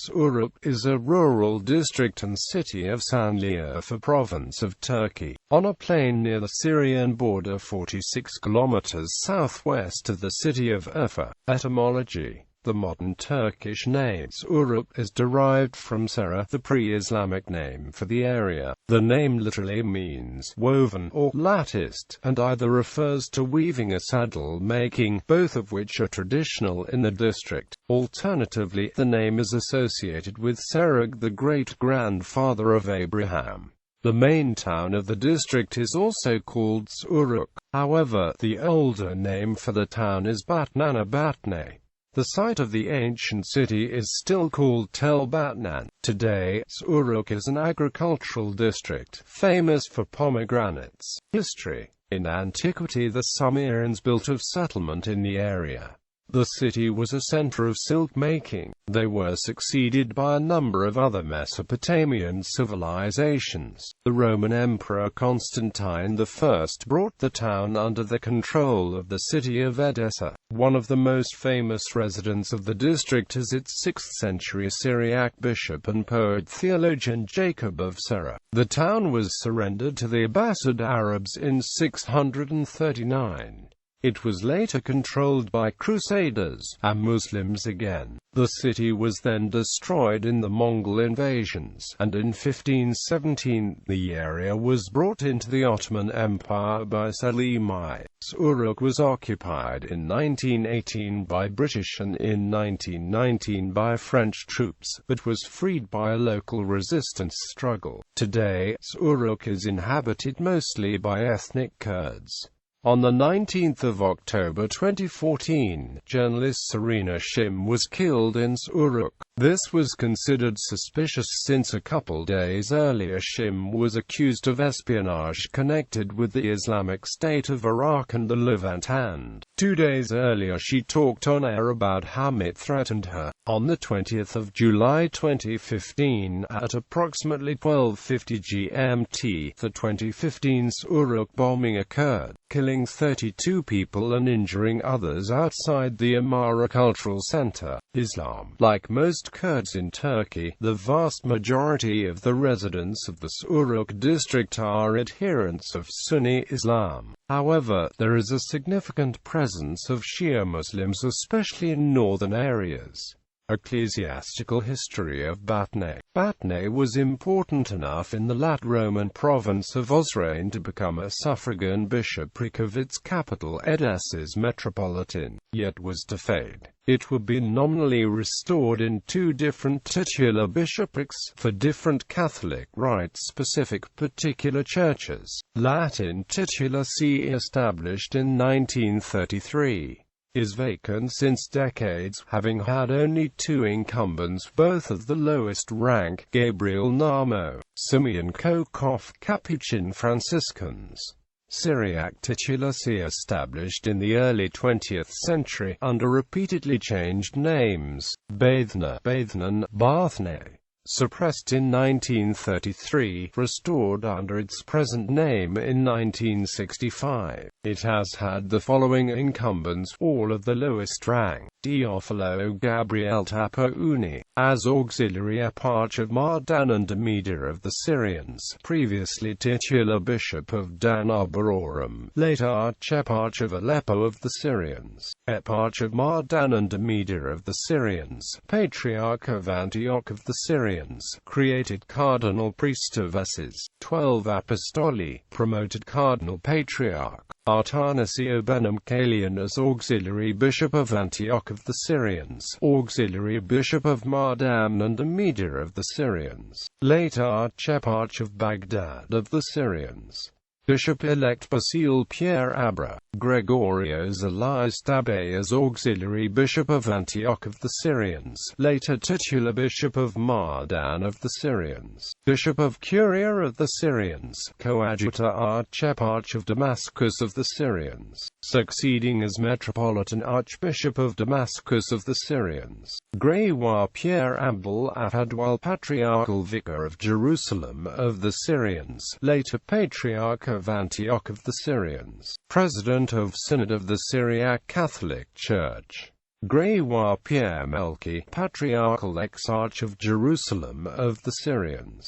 Suruç is a rural district and city of Şanlıurfa Province of Turkey, on a plain near the Syrian border 46 kilometers southwest of the city of Urfa. Etymology: the modern Turkish name Suruç is derived from Sera, the pre-Islamic name for the area. The name literally means woven or latticed, and either refers to weaving or saddle making, both of which are traditional in the district. Alternatively, the name is associated with Serug, the great-grandfather of Abraham. The main town of the district is also called Suruç. However, the older name for the town is Batne. The site of the ancient city is still called Tel Batnan. Today, Suruç is an agricultural district, famous for pomegranates. History: in antiquity the Sumerians built a settlement in the area. The city was a center of silk-making. They were succeeded by a number of other Mesopotamian civilizations. The Roman Emperor Constantine I brought the town under the control of the city of Edessa. One of the most famous residents of the district is its 6th-century Syriac bishop and poet theologian Jacob of Sera. The town was surrendered to the Abbasid Arabs in 639. It was later controlled by Crusaders and Muslims again. The city was then destroyed in the Mongol invasions, and in 1517, the area was brought into the Ottoman Empire by Selim I. Suruç was occupied in 1918 by British and in 1919 by French troops, but was freed by a local resistance struggle. Today, Suruç is inhabited mostly by ethnic Kurds. On 19 October 2014, journalist Serena Shim was killed in Suruç. This was considered suspicious since a couple days earlier Shim was accused of espionage connected with the Islamic State of Iraq and the Levant, and 2 days earlier she talked on air about how it threatened her. On 20 July 2015, at approximately 12:50 GMT, the 2015 Suruç bombing occurred, killing 32 people and injuring others outside the Amara Cultural Center. Islam. Like most Kurds in Turkey, the vast majority of the residents of the Suruç district are adherents of Sunni Islam. However, there is a significant presence of Shia Muslims, especially in northern areas. Ecclesiastical history of Batne. Batne was important enough in the late Roman province of Osrhoene to become a suffragan bishopric of its capital Edessa's metropolitan, yet was to fade. It would be nominally restored in 2 different titular bishoprics, for different Catholic rite-specific particular churches. Latin titular see established in 1933. Is vacant since decades, having had only 2 incumbents, both of the lowest rank, Gabriel Namo, Simeon Kokov, Capuchin Franciscans. Syriac titular see established in the early 20th century, under repeatedly changed names, Bathna, Bathne. Suppressed in 1933, restored under its present name in 1965. It has had the following incumbents, all of the lowest rank: Teofilo Gabriel Tapouni, as auxiliary eparch of Mardan and Amida of the Syrians, previously titular bishop of Danabarorum, later archeparch of Aleppo of the Syrians, eparch of Mardan and Amida of the Syrians, patriarch of Antioch of the Syrians, created cardinal priest of Esses, 12 apostoli, promoted cardinal patriarch, Artanasio Benamkalian as auxiliary bishop of Antioch of the Syrians, auxiliary bishop of Mardan and Amida of the Syrians, later archeparch of Baghdad of the Syrians. Bishop-elect Basile Pierre Abra, Gregorio Zalastabe as auxiliary bishop of Antioch of the Syrians, later titular bishop of Mardan of the Syrians, bishop of Curia of the Syrians, coadjutor archeparch of Damascus of the Syrians, succeeding as metropolitan archbishop of Damascus of the Syrians, Grégoire Pierre Abel Afadwal patriarchal vicar of Jerusalem of the Syrians, later patriarch of Antioch of the Syrians, president of Synod of the Syriac Catholic Church. Grewa Pierre Melki, Patriarchal Exarch of Jerusalem of the Syrians.